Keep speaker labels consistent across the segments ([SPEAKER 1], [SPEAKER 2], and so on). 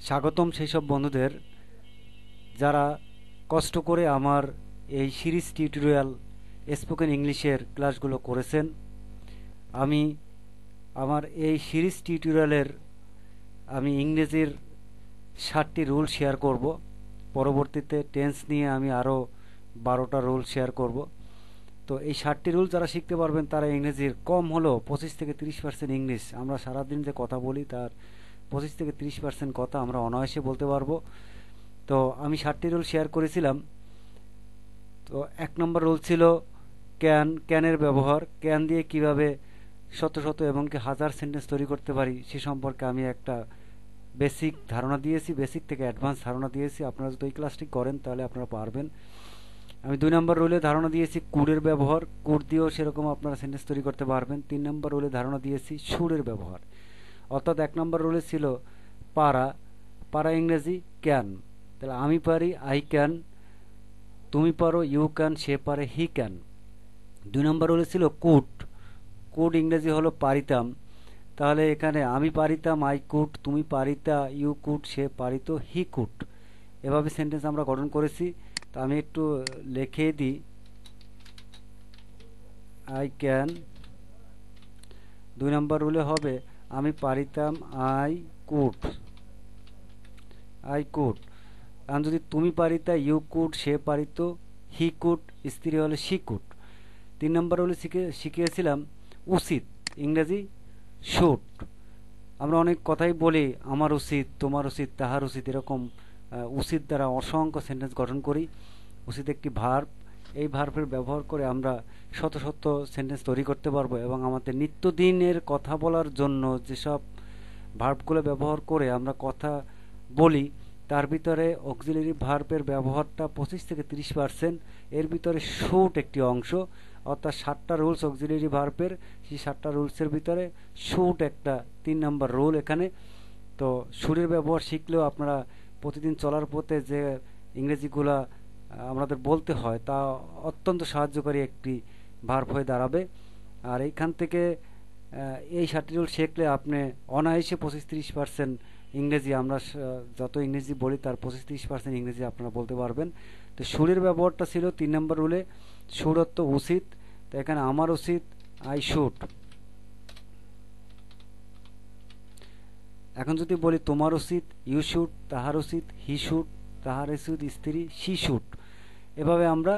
[SPEAKER 1] স্বাগতম সেই সব বন্ধুদের যারা কষ্ট করে আমার এই সিরিজ টিউটোরিয়াল স্পোকেন ইংলিশের ক্লাসগুলো করেছেন। আমি আমার এই সিরিজ টিউটোরিয়ালের আমি ইংরেজির 7টি রুল শেয়ার করব। পরবর্তীতে টেন্স নিয়ে আমি আরও 12টা রুল শেয়ার করব। তো এই 7টি রুল যারা শিখতে পারবেন তারা ইংরেজির কম হলেও 25 থেকে 30% ইংলিশ, আমরা সারাদিন যে কথা বলি তার 25 থেকে 30% কথা আমরা অনায়াসে বলতে পারবো। তো আমি 7টি রুল শেয়ার করেছিলাম। তো 1 নম্বর রুল ছিল ক্যানের ব্যবহার। ক্যান দিয়ে কিভাবে শত শত এবং কি হাজার সেন্টেন্স তৈরি করতে পারি সে সম্পর্কে আমি একটা বেসিক ধারণা দিয়েছি, বেসিক থেকে অ্যাডভান্স ধারণা দিয়েছি। আপনারা যদি এই ক্লাসটি করেন তাহলে আপনারা পারবেন। আমি 2 নম্বর রুলে ধারণা দিয়েছি কুডের ব্যবহার। কুড দিয়েও সেরকম আপনারা সেন্টেন্স তৈরি করতে পারবেন। 3 নম্বর রুলে ধারণা দিয়েছি শুডের ব্যবহার। অর্থাৎ 1 নম্বর রুলে ছিল পারা। পারা ইংরেজি ক্যান। তাহলে আমি পারি আই ক্যান, তুমি পারো ইউ ক্যান, সে পারে হি ক্যান। 2 নম্বর রুলে ছিল কুড। কুড ইংরেজি হলো পারিতাম। তাহলে এখানে আমি পারিতাম আই কুড, তুমি পারিতা ইউ কুড, সে পারিত হি কুড। এভাবে সেন্টেন্স আমরা গঠন করেছি। তো আমি একটু লিখে দিই, আই ক্যান। 2 নম্বর রুলে হবে আমি পারিতাম আই কুড, আই কুড। কারণ যদি তুমি পারিতা ইউ কুড, সে পারিত হি কুড, স্ত্রী হলে শি কুড। 3 নম্বর রুলে শিখিয়েছিলাম উচিত ইংরেজি শুড। আমরা অনেক কথাই বলি আমার উচিত, তোমার উচিত, তাহার উচিত, এরকম উচিত দ্বারা অসংখ্য সেন্টেন্স গঠন করি। উচিত একটি ভার্ব। এই ভার্বের ব্যবহার করে আমরা শত শত সেন্টেন্স তৈরি করতে পারবো এবং আমাদের নিত্যদিনের কথা বলার জন্য যেসব ভার্বগুলো ব্যবহার করে আমরা কথা বলি তার ভিতরে অক্সিলারি ভার্বের ব্যবহারটা 25 থেকে 30%। এর ভিতরে শুড একটি অংশ। অর্থাৎ 7টা রুলস অক্সিলারি ভার্বের, সেই 7টা রুলসের ভিতরে শুড একটা 3 নম্বর রুল এখানে। তো শুডের ব্যবহার শিখলেও আপনারা প্রতিদিন চলার পথে যে ইংরেজিগুলা আমাদের বলতে হয় তা অত্যন্ত সাহায্যকারী একটি ভার্ব হয়ে দাঁড়াবে। আর এইখান থেকে এই 7টি রুল শিখলে আপনি অনায়াসে 25-30% ইংরেজি, আমরা যত ইংরেজি বলি তার 25-30% ইংরেজি আপনারা বলতে পারবেন। তো সুরের ব্যবহারটা ছিল 3 নম্বর রুলে। সুর অর্থ উচিত। তো এখানে আমার উচিত আই শুড। এখন যদি বলি তোমার উচিত ইউ শুড, তাহার উচিত হি শুড, তাহার উচিত স্ত্রী শি শুড। এভাবে আমরা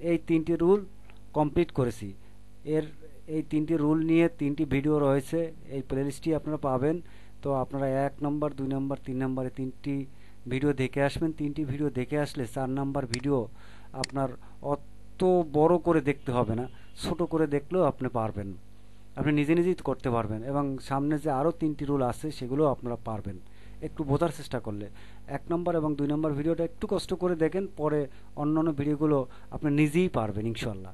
[SPEAKER 1] এই 3টি রুল কমপ্লিট করেছি। এই 3টি রুল নিয়ে 3টি ভিডিও রয়েছে, এই প্লেলিস্টটি আপনারা পাবেন। তো আপনারা 1 নম্বর 2 নম্বর 3 নম্বরে 3টি ভিডিও দেখে আসবেন। 3টি ভিডিও দেখে আসলে 4 নম্বর ভিডিও আপনার অত বড় করে দেখতে হবে না, ছোট করে দেখলেও আপনি পারবেন, আপনি নিজে নিজেই করতে পারবেন। এবং সামনে যে আরও 3টি রুল আছে সেগুলো আপনারা পারবেন একটু বোঝার চেষ্টা করলে। 1 নম্বর এবং 2 নম্বর ভিডিওটা একটু কষ্ট করে দেখেন, পরে অন্যান্য ভিডিওগুলো আপনি নিজেই পারবেন ইনশাল্লাহ।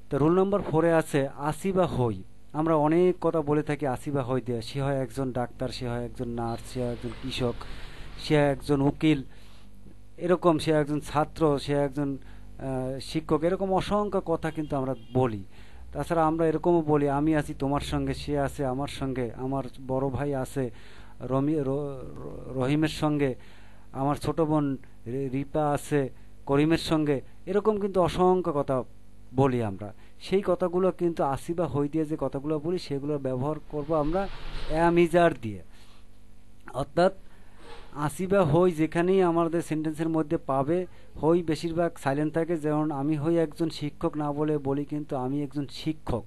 [SPEAKER 1] তো রুল নম্বর 4-এ আছে আসি বা হই। আমরা অনেক কথা বলে থাকি আসি বা হই দিয়ে। সে হয় একজন ডাক্তার, সে হয় একজন নার্স, সে হয় একজন কৃষক, সে একজন উকিল, এরকম সে একজন ছাত্র, সে একজন শিক্ষক, এরকম অসংখ্য কথা কিন্তু আমরা বলি। তাছাড়া আমরা এরকমও বলি আমি আছি তোমার সঙ্গে, সে আছে আমার সঙ্গে, আমার বড় ভাই আছে রহিমের সঙ্গে, আমার ছোট বোন রিপা আছে করিমের সঙ্গে। এরকম কিন্তু অসংখ্য কথা বলি আমরা। সেই কথাগুলো কিন্তু আসি বা হই দিয়ে যে কথাগুলো বলি সেগুলো ব্যবহার করব আমরা অ্যাম ইজ আর দিয়ে। অর্থাৎ আসি বা হই যেখানেই আমাদের সেন্টেন্সের মধ্যে পাবে, হই বেশিরভাগ সাইলেন্ট থাকে। যেমন আমি হই একজন শিক্ষক না বলে বলি কিন্তু আমি একজন শিক্ষক,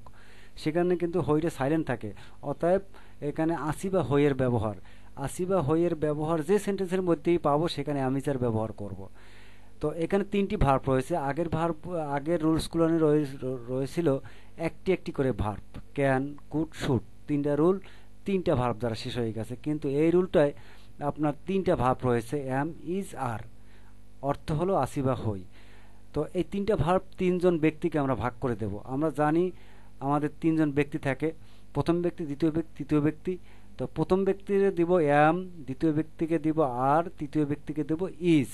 [SPEAKER 1] সেখানে কিন্তু হইটা সাইলেন্ট থাকে। অতএব এখানে আসি বা হইয়ের ব্যবহার, আসি বা হইয়ের ব্যবহার যে সেন্টেন্সের মধ্যেই পাবো সেখানে আমি যার ব্যবহার করব। তো এখানে 3টি ভার্ব রয়েছে। আগের রুলসগুলো রয়েছিল একটি একটি করে ভার্ব, ক্যান, কুড, শুড। 3টা রুল 3টা ভার্ব দ্বারা শেষ হয়ে গেছে। কিন্তু এই রুলটায় আপনার 3টা ভার্ব রয়েছে, অ্যাম, ইজ, আর। অর্থ হলো আসি বা হই। তো এই 3টা ভার্ব 3জন ব্যক্তিকে আমরা ভাগ করে দেব। আমরা জানি আমাদের 3জন ব্যক্তি থাকে, প্রথম ব্যক্তি, দ্বিতীয় ব্যক্তি, তৃতীয় ব্যক্তি। তো প্রথম ব্যক্তিকে দিব অ্যাম, দ্বিতীয় ব্যক্তিকে দিব আর, তৃতীয় ব্যক্তিকে দেব ইজ।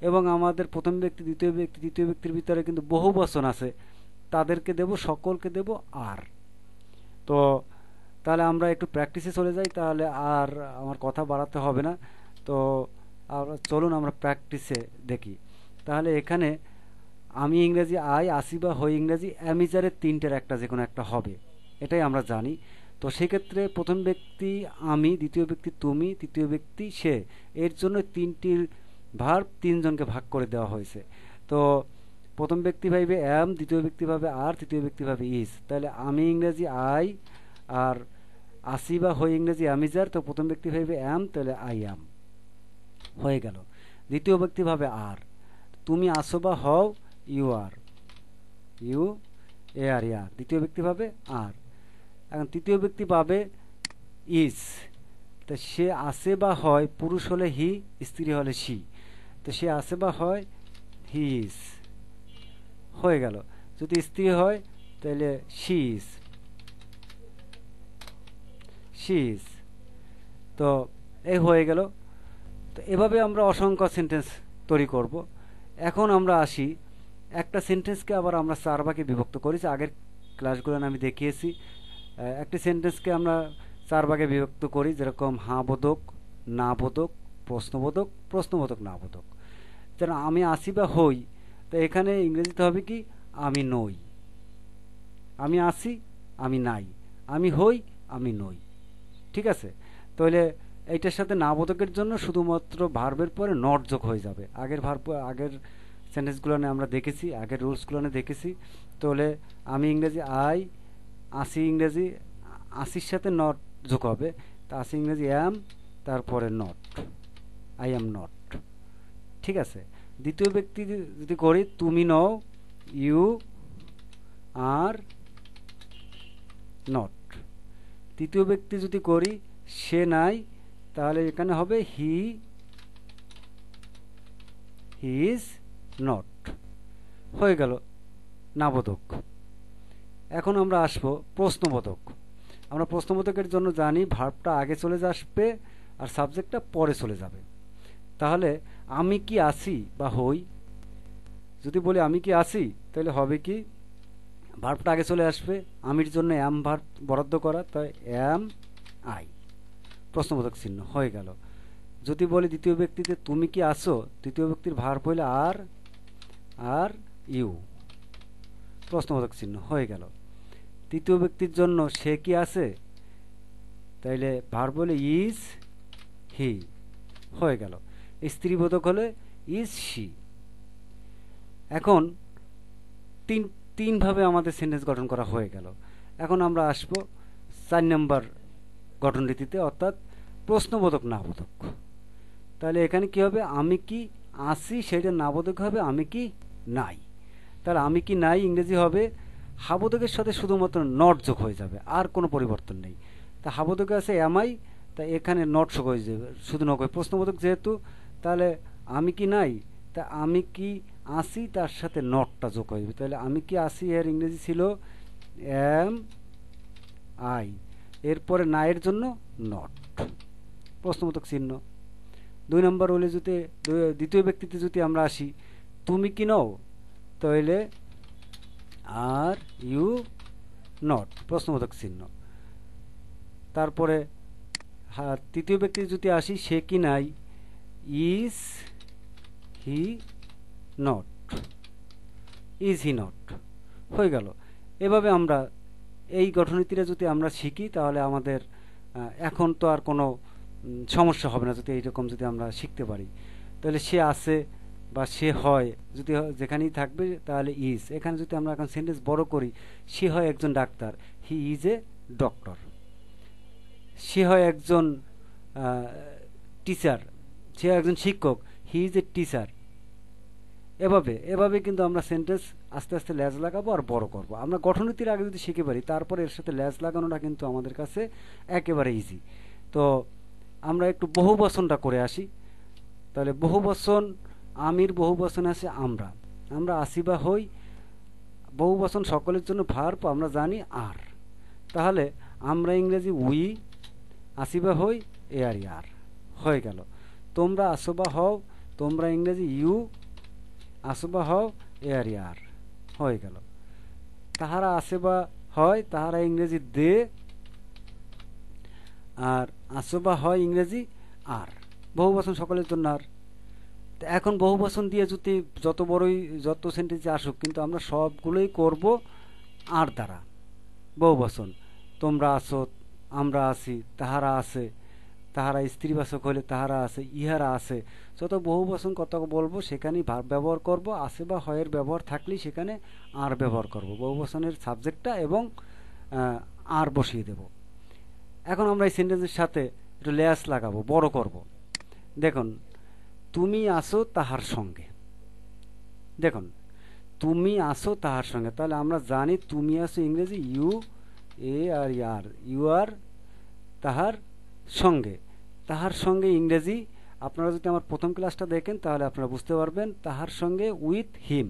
[SPEAKER 1] এবং আমাদের প্রথম ব্যক্তি, দ্বিতীয় ব্যক্তি, তৃতীয় ব্যক্তির ভিতরে কিন্তু বহু বচন আছে, তাদেরকে দেব, সকলকে দেব আর। তো তাহলে আমরা একটু প্র্যাকটিসে চলে যাই, তাহলে আর আমার কথা বাড়াতে হবে না। তো চলুন আমরা প্র্যাকটিসে দেখি। তাহলে এখানে আমি ইংরেজি আই, আসি বা হই ইংরেজি অ্যামিজারের তিনটের একটা যে কোনো একটা হবে, এটাই আমরা জানি। তো সেক্ষেত্রে প্রথম ব্যক্তি আমি, দ্বিতীয় ব্যক্তি তুমি, তৃতীয় ব্যক্তি সে, এর জন্য তিনটির ভার্ব তিনজনকে ভাগ করে দেওয়া হয়েছে। তো প্রথম ব্যক্তি ভাবে অ্যাম, দ্বিতীয় ব্যক্তি ভাবে আর, তৃতীয় ব্যক্তি ভাবে ইজ। তাহলে আমি ইংরেজি আই আর আসি বা হই ইংরেজি অ্যামিজার, তো প্রথম ব্যক্তি ভাবে অ্যাম, তাহলে আই অ্যাম হয়ে গেল। দ্বিতীয় ব্যক্তি ভাবে আর, তুমি আসো বা হও ইউ আর, ইউ এ আর ইয়ার, দ্বিতীয় ব্যক্তি ভাবে আর। এখন তৃতীয় ব্যক্তি পাবে ইজ, তো সে আসে বা হয়, পুরুষ হলে হি, স্ত্রী হলে সি, তো সে আসে বা হয় হি ইজ হয়ে গেল। যদি স্ত্রী হয় তাহলে শি ইজ, শি ইজ। তো এই হয়ে গেল। তো এভাবে আমরা অসংখ্য সেন্টেন্স তৈরি করব। এখন আমরা আসি, একটা সেন্টেন্সকে আবার আমরা চার ভাগে বিভক্ত করেছি, আগের ক্লাসগুলো আমি দেখিয়েছি। একটি সেন্টেন্সকে আমরা চার ভাগে বিভক্ত করি, যেরকম হাঁ বোধক, না বোধক, প্রশ্নবোধক, প্রশ্নবোধক না বোধক। যেন আমি আসি বা হই, তো এখানে ইংরেজিতে হবে কি, আমি নই, আমি আসি, আমি নাই, আমি হই, আমি নই। ঠিক আছে? তাহলে এইটার সাথে না বোধকের জন্য শুধুমাত্র ভার্বের পরে নট যোগ হয়ে যাবে। আগের সেন্টেন্সগুলো আমরা দেখেছি, আগের রুলসগুলো দেখেছি। তাহলে আমি ইংরেজি আই, আসি ইংরেজি আসির সাথে নট যোগ হবে, তা আসি ইংরেজি অ্যাম, তারপরে নট, আই অ্যাম নট। ঠিক আছে? দ্বিতীয় ব্যক্তি যদি করি, তুমি নও, ইউ আর নট। তৃতীয় ব্যক্তি যদি করি, সে নাই, তাহলে এখানে হবে হি ইজ নট হয়ে গেল নাবোধক। এখন আমরা আসবো প্রশ্নবোধক। আমরা প্রশ্নবোধকের জন্য জানি ভার্বটা আগে চলে আসবে আর সাবজেক্টটা পরে চলে যাবে। তাহলে আমি কি আসি বা হই, যদি বলি আমি কি আসি, তাহলে হবে কি, ভার্বটা আগে চলে আসবে, আমির জন্য অ্যাম ভার্ব বরাদ্দ করা, তাই অ্যাম আই, প্রশ্নবোধক চিহ্ন হয়ে গেল। যদি বলি দ্বিতীয় ব্যক্তিতে তুমি কি আসো, তৃতীয় ব্যক্তির ভার্ব হইলে আর, আর ইউ, প্রশ্নবোধক চিহ্ন হয়ে গেল। তৃতীয় ব্যক্তির জন্য সে কি আছে, তাইলে ভার্ব হলে ইজ হি হয়ে গেল। স্ত্রীবোধক হলে ইজ শি। এখন তিনভাবে আমাদের সেন্টেন্স গঠন করা হয়ে গেল। এখন আমরা আসব 4 নম্বর গঠন রীতিতে, অর্থাৎ প্রশ্নবোধক নাবোধক। তাহলে এখানে কি হবে, আমি কি আসি সেটা নাবোধক হবে আমি কি নাই। তাহলে আমি কি নাই ইংরেজি হবে, হাবোধকের সাথে শুধুমাত্র নট যোগ হয়ে যাবে, আর কোনো পরিবর্তন নেই। তা হাবোধকে আছে এমআই, তা এখানে নট যোগ হয়ে যাবে, শুধু নক হবে প্রশ্নবোধক যেহেতু। তাহলে আমি কি নাই, তা আমি কি আসি, তার সাথে নটটা যোগ হয়ে যাবে। তাহলে আমি কি আসি এর ইংরেজি ছিল এম আই, এরপরে নাইয়ের জন্য নট, প্রশ্নবোধক চিহ্ন। 2 নম্বর হলে যদি দ্বিতীয় ব্যক্তিতে যদি আমরা আসি, তুমি কি নও, তাহলে আর ইউ নট, প্রশ্নবোধক চিহ্ন। তারপরে তৃতীয় ব্যক্তি যদি আসি, সে কি নাই, is he not, is he not হয়ে গেল। এভাবে আমরা এই গঠননীতিটা যদি আমরা শিখি, তাহলে আমাদের এখন তো আর কোনো সমস্যা হবে না, যদি এইরকম যদি আমরা শিখতে পারি। তাহলে সে আছে বা সে হয় যদি যেখানেই থাকবে, তাহলে ইজ। এখানে যদি আমরা এখন সেন্টেন্স বড় করি, সে হয় একজন ডাক্তার, হি ইজ এ ডক্টর। সে হয় একজন টিচার, সে একজন শিক্ষক, হি ইজ এ টিচার। এভাবে কিন্তু আমরা সেন্টেন্স আস্তে আস্তে ল্যাজ লাগাবো আর বড় করব। আমরা গঠননীতির আগে যদি শিখে পারি, তারপরে এর সাথে ল্যাজ লাগানোটা কিন্তু আমাদের কাছে একেবারে ইজি। তো আমরা একটু বহুবচনটা করে আসি। তাহলে বহুবচন, আমির বহুবচন আছে আমরা, আমরা আসি বা হই, বহুবচন সকলের জন্য ভার্ব আমরা জানি আর। তাহলে আমরা ইংরেজি উই, আসি বা হই এ আর ইয়ার হয়ে গেল। তোমরা আসো বা হও, তোমরা ইংরেজি ইউ, আসো বা হও এ আর ইয়ার হয়ে গেল। তাহারা আসে বা হয়, তাহারা ইংরেজি দে, আর আসো বা হয় ইংরেজি আর। বহুবচন সকলের জন্য আর। এখন বহুবচন দিয়ে যদি যত বড়ই যত সেন্টেন্সে আসুক, কিন্তু আমরা সবগুলোই করব আর দ্বারা। বহুবচন, তোমরা আছো, আমরা আছি, তাহারা আছে, তাহারা স্ত্রীবাচক হলে তাহারা আছে, ইহারা আছে। যত বহুবচন কত বলবো সেখানেই ভার্ব ব্যবহার করব, আছে বা হয়ের ব্যবহার থাকলেই সেখানে আর ব্যবহার করব, বহুবচনের সাবজেক্টটা এবং আর বসিয়ে দেব। এখন আমরা এই সেন্টেন্সের সাথে একটু লেয়াস লাগাবো, বড় করব। দেখুন, তুমি আছো তাহার সঙ্গে। দেখুন, তুমি আছো তাহার সঙ্গে, তাহলে আমরা জানি তুমি আছো ইংরেজি you, A R year, you আর তাহার সঙ্গে। তাহার সঙ্গে ইংরেজি আপনারা যদি আমার প্রথম ক্লাসটা দেখেন তাহলে আপনারা বুঝতে পারবেন, তাহার সঙ্গে উইথ হিম,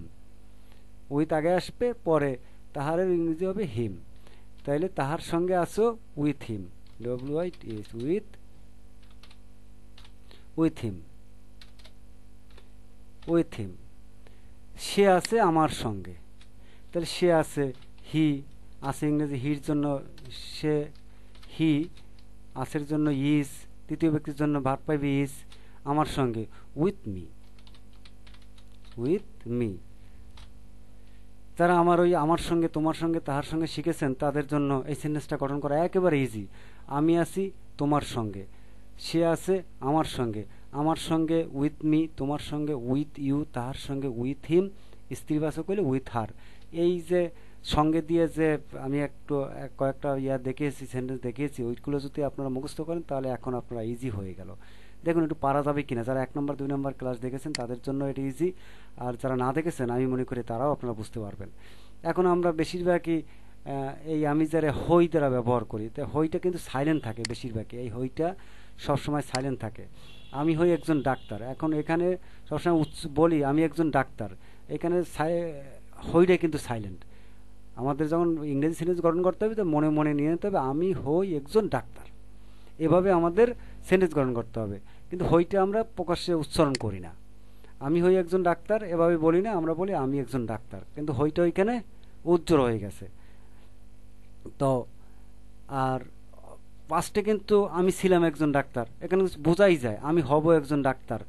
[SPEAKER 1] উইথ আগে আসবে, পরে তাহারের ইংরেজি হবে হিম। তাইলে তাহার সঙ্গে আছো with him, WITH, with him, with him. সে আছে আমার সঙ্গে, তাহলে সে আছে হি, আছে ইংরেজি হির জন্য সে, হি, আছের জন্য ইজ, তৃতীয় ব্যক্তির জন্য ভার্ব পাইবে ইজ, আমার সঙ্গে উইথ মি, উইথ মি। যারা আমার ওই আমার সঙ্গে, তোমার সঙ্গে, তাহার সঙ্গে শিখেছেন তাদের জন্য এই সেন্টেন্সটা গঠন করা একেবারে ইজি। আমি আছি তোমার সঙ্গে, সে আছে আমার সঙ্গে, আমার সঙ্গে উইথ মি, তোমার সঙ্গে উইথ ইউ, তাহার সঙ্গে উইথ হিম, স্ত্রীবাচক হইলে উইথ হার। এই যে সঙ্গে দিয়ে যে আমি একটু কয়েকটা দেখিয়েছি, সেন্টেন্স দেখিয়েছি, ওইগুলো যদি আপনারা মুখস্থ করেন তাহলে এখন আপনারা ইজি হয়ে গেল। দেখুন একটু পারা যাবে কিনা। যারা 1 নম্বর 2 নম্বর ক্লাস দেখেছেন তাদের জন্য এটা ইজি, আর যারা না দেখেছেন আমি মনে করি তারাও আপনারা বুঝতে পারবেন। এখন আমরা বেশিরভাগই এই আমি যারা হই দ্বারা ব্যবহার করি, তো হইটা কিন্তু সাইলেন্ট থাকে বেশিরভাগই, এই হইটা সবসময় সাইলেন্ট থাকে। আমি হই একজন ডাক্তার, এখন এখানে সবসময় বলি আমি একজন ডাক্তার, এখানে হইটা কিন্তু সাইলেন্ট। আমাদের যখন ইংরেজি সেন্টেন্স গঠন করতে হবে তো মনে মনে নিয়ে নিতে হবে আমি হই একজন ডাক্তার, এভাবে আমাদের সেন্টেন্স গঠন করতে হবে। কিন্তু হইটা আমরা প্রকাশ্যে উচ্চারণ করি না, আমি হই একজন ডাক্তার এভাবে বলি না, আমরা বলি আমি একজন ডাক্তার, কিন্তু হইটা ওইখানে উজ্জ্বল হয়ে গেছে। তো আর পাস্টে কিন্তু আমি ছিলাম একজন ডাক্তার, এখানে বোঝাই যায় আমি হব একজন ডাক্তার,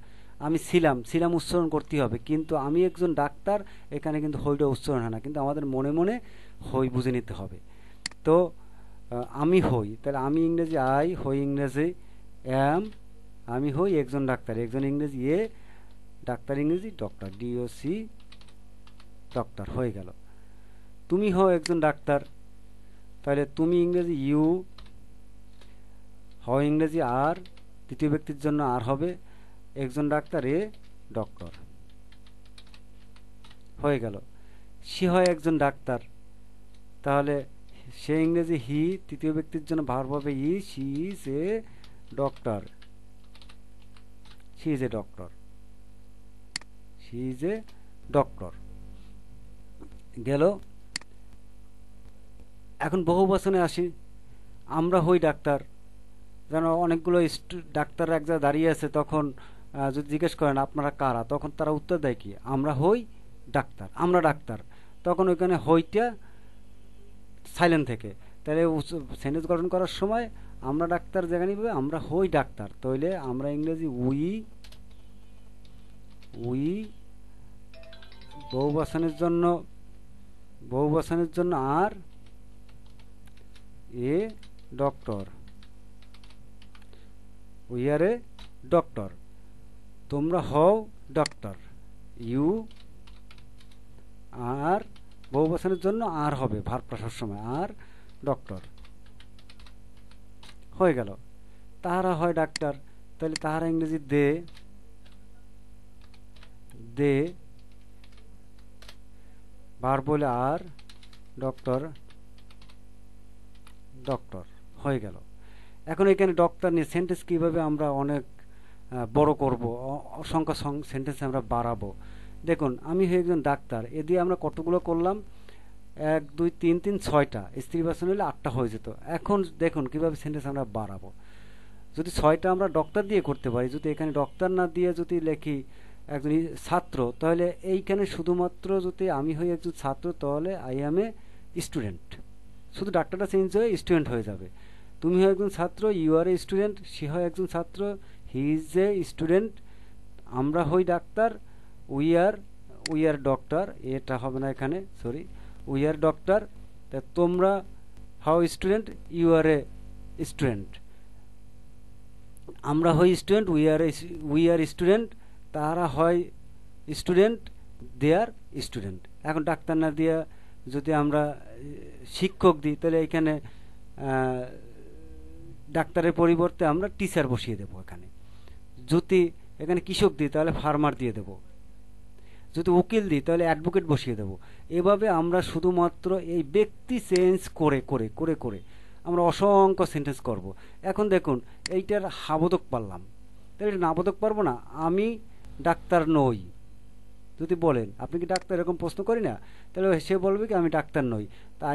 [SPEAKER 1] আমি ছিলাম, ছিলাম উচ্চারণ করতে হবে, কিন্তু আমি একজন ডাক্তার এখানে কিন্তু হইটা উচ্চারণ হয় না, কিন্তু আমাদের মনে মনে হই বুঝে নিতে হবে। তো আমি হই, তাহলে আমি ইংরেজি আই, হই ইংরেজি অ্যাম, আমি হই একজন ডাক্তার, একজন ইংরেজি এ, ডাক্তার ইংরেজি ডক্টর, DOC, ডক্টর হয়ে গেল। তুমি হও একজন ডাক্তার, তাহলে তুমি ইংরেজি ইউ, হও ইংরেজি আর, তৃতীয় ব্যক্তির জন্য আর হবে, একজন ডাক্তার এ, ডক্টর হয়ে গেল। সে হয় একজন ডাক্তার, তাহলে সে ইংরেজি হি, তৃতীয় ব্যক্তির জন্য ভার্ব হবে ই, she is a doctor, she is a doctor, she is a doctor গেল। এখন বহুবচনে আসি, আমরা হই ডাক্তার। যেন অনেকগুলো ডাক্তার এক জায়গায় দাঁড়িয়ে আছে, তখন যদি জিজ্ঞেস করেন আপনারা কারা, তখন তারা উত্তর দেয় কি আমরা হই ডাক্তার, আমরা ডাক্তার, তখন ওইখানে হইটা সাইলেন্ট থেকে। তাহলে সেন্টেন্স গঠন করার সময় আমরা ডাক্তার জায়গা নিবে আমরা হই ডাক্তার, তাহলে আমরা ইংরেজি উই, উই, বহুবচনের জন্য, বহুবচনের জন্য are, a doctor, we are a doctor, তোমরা হও ডক্টর, ইউ, আর বহুবচনের জন্য আর হবে ভার্বটা সবসময় আর, ডক্টর হয়ে গেল। তাহারা হয় ডাক্তার, তাহলে তাহারা ইংরেজি দে, দে, ভার্ব বলে আর, ডক্টর, ডক্টর হয়ে গেল। এখন এখানে ডক্টর নিয়ে সেন্টেন্স কিভাবে আমরা অনেক বড় করব, অসংখ্য সেন্টেন্স আমরা বাড়াবো। দেখুন, আমি হয়ে একজন ডাক্তার, এ দিয়ে আমরা কতগুলো করলাম, 1 2 3 3 6টা, স্ত্রীবাচন হলে 8টা হয়ে যেত। এখন দেখুন কিভাবে সেন্টেন্স আমরা বাড়াবো। যদি 6টা আমরা ডক্টর দিয়ে করতে পারি, যদি এখানে ডক্টর না দিয়ে যদি লেখি একজন ছাত্র, তাহলে এইখানে শুধুমাত্র যদি আমি হই একজন ছাত্র তাহলে আই এম এ স্টুডেন্ট, শুধু ডাক্তারটা চেঞ্জ হয়ে স্টুডেন্ট হয়ে যাবে। তুমি হয় একজন ছাত্র, ইউ আর এ স্টুডেন্ট, সে হয় একজন ছাত্র, হি ইজ এ স্টুডেন্ট, আমরা হই ডাক্তার, উই আর ডক্টর, এটা হবে না এখানে, সরি, উই আর ডক্টর। তা তোমরা how student, you are a student. আমরা হই স্টুডেন্ট, উই আর স্টুডেন্ট, তারা হয় স্টুডেন্ট, দে আর স্টুডেন্ট। এখন ডাক্তার না দিয়ে যদি আমরা শিক্ষক দিই, তাহলে এখানে ডাক্তারের পরিবর্তে আমরা টিচার বসিয়ে দেব। এখানে যদি এখানে কৃষক দিই তাহলে ফার্মার দিয়ে দেব, যদি উকিল দিই তাহলে অ্যাডভোকেট বসিয়ে দেব। এভাবে আমরা শুধুমাত্র এই ব্যক্তি চেঞ্জ করে করে করে করে আমরা অসংখ্য সেন্টেন্স করব। এখন দেখুন এইটার হাবোধক পারলাম, তাহলে এটা নাবোধক পারবো না। আমি ডাক্তার নই যদি বলেন, আপনি কি ডাক্তার, এরকম প্রশ্ন করি না, তাহলে সে বলবে কি আমি ডাক্তার নই। তা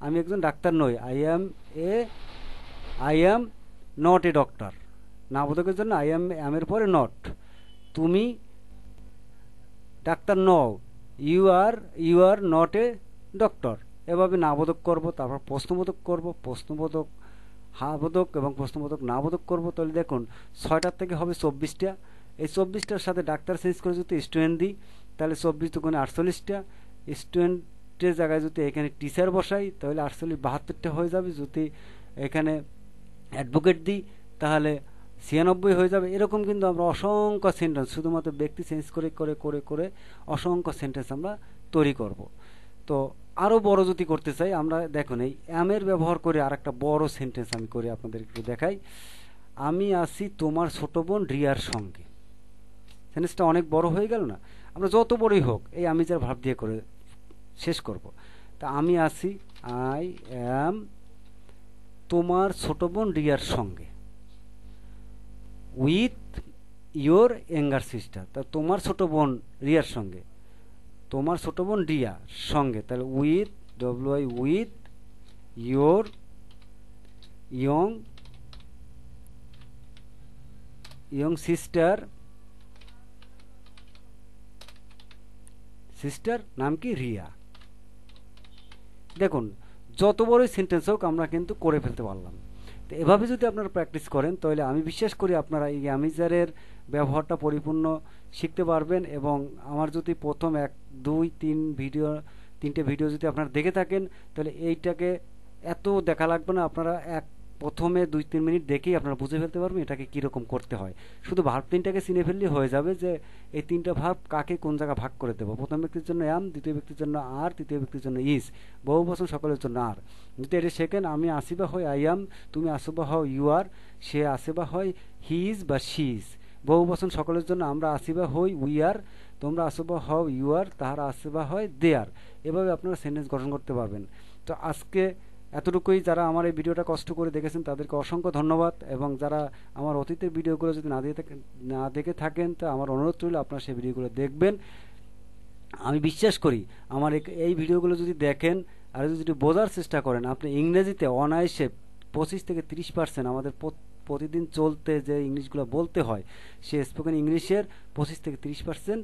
[SPEAKER 1] আমি একজন ডাক্তার নই, I am not a doctor. নাবোধকের জন্য আমের পরে নট। তুমি ডাক্তার নও, you are not a doctor. এভাবে নাবোধক করব, তারপর প্রশ্নবোধক করব, প্রশ্নবোধক হাবোধক এবং প্রশ্নবোধক নাবোধক করব। তাহলে দেখুন 6টার থেকে হবে 24টা। এই 24টার সাথে ডাক্তার চেঞ্জ করে যদি স্টুডেন্ট দিই, তাহলে 24 দুগুণে 48টা। স্টুডেন্টের জায়গায় যদি এখানে টিচার বসাই, তাহলে 48 72টা হয়ে যাবে। যদি এখানে অ্যাডভোকেট দিই, তাহলে 96 হয়ে যাবে। এরকম কিন্তু আমরা অসংখ্য সেন্টেন্স শুধুমাত্র ব্যক্তি চেঞ্জ করে করে করে করে অসংখ্য সেন্টেন্স আমরা তৈরি করব। তো আরও বড় যদি করতে চাই, আমরা দেখুন এই অ্যামের ব্যবহার করে আর একটা বড় সেন্টেন্স আমি করে আপনাদের একটু দেখাই। আমি আছি তোমার ছোট বোন রিয়ার সঙ্গে। সেন্টেন্সটা অনেক বড় হয়ে গেল না? আমরা যত বড়ই হোক এই আমি যার ভাব দিয়ে করে শেষ করব। তা আমি আছি, আই অ্যাম তোমার ছোট বোন রিয়ার সঙ্গে, উইথ ইয়োর ইয়াঙ্গার সিস্টার। তা তোমার ছোট বোন রিয়ার সঙ্গে, তোমার ছোট বোন রিয়া সঙ্গে, তাহলে with with your young sister নাম কি রিয়া। দেখুন যত বড়ই সেন্টেন্স হোক আমরা কিন্তু করে ফেলতে পারলাম। তো এভাবে যদি আপনারা প্র্যাকটিস করেন, তাহলে আমি বিশ্বাস করি আপনারা এই আমিজারের ব্যবহারটা পরিপূর্ণ শিখতে পারবেন। এবং আমার যদি প্রথম 1 2 3 ভিডিও 3টে ভিডিও যদি আপনারা দেখে থাকেন, তাহলে এইটাকে এত দেখা লাগবে না। আপনারা প্রথমে 2-3 মিনিট দেখেই আপনারা বুঝে ফেলতে পারবেন এটাকে কীরকম করতে হয়। শুধু ভার্ব 3টাকে চিনে ফেললেই হয়ে যাবে যে এই 3টা ভার্ব কাকে কোন জায়গায় ভাগ করে দেবো। প্রথম ব্যক্তির জন্য অ্যাম, দ্বিতীয় ব্যক্তির জন্য আর, তৃতীয় ব্যক্তির জন্য ইজ, বহুবচন সকলের জন্য আর। যদি এটা শেখেন, আমি আসি বা হয় আই অ্যাম, তুমি আসো বা হও ইউ আর, সে আসে বা হয় হি ইজ বা শি ইজ। বহুবচন সকলের জন্য আমরা আসি বা হই উই আর, তোমরা আসো বা হও ইউ আর, তাহারা আসে বা হয় দে আর। এভাবে আপনারা সেন্টেন্স গঠন করতে পারবেন। তো আজকে এতটুকুই। যারা আমার এই ভিডিওটা কষ্ট করে দেখেছেন তাদেরকে অসংখ্য ধন্যবাদ। এবং যারা আমার অতীতের ভিডিওগুলো যদি না দেখে থাকেন, তা আমার অনুরোধ রইল আপনারা সেই ভিডিওগুলো দেখবেন। আমি বিশ্বাস করি আমার এই ভিডিওগুলো যদি দেখেন আর যদি বোঝার চেষ্টা করেন, আপনি ইংরেজিতে অনায়াসে 25 থেকে 30% আমাদের প্রতিদিন চলতে যে ইংলিশগুলো বলতে হয়, সে স্পোকেন ইংলিশের 25 থেকে 30%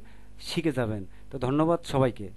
[SPEAKER 1] শিখে যাবেন। তো ধন্যবাদ সবাইকে।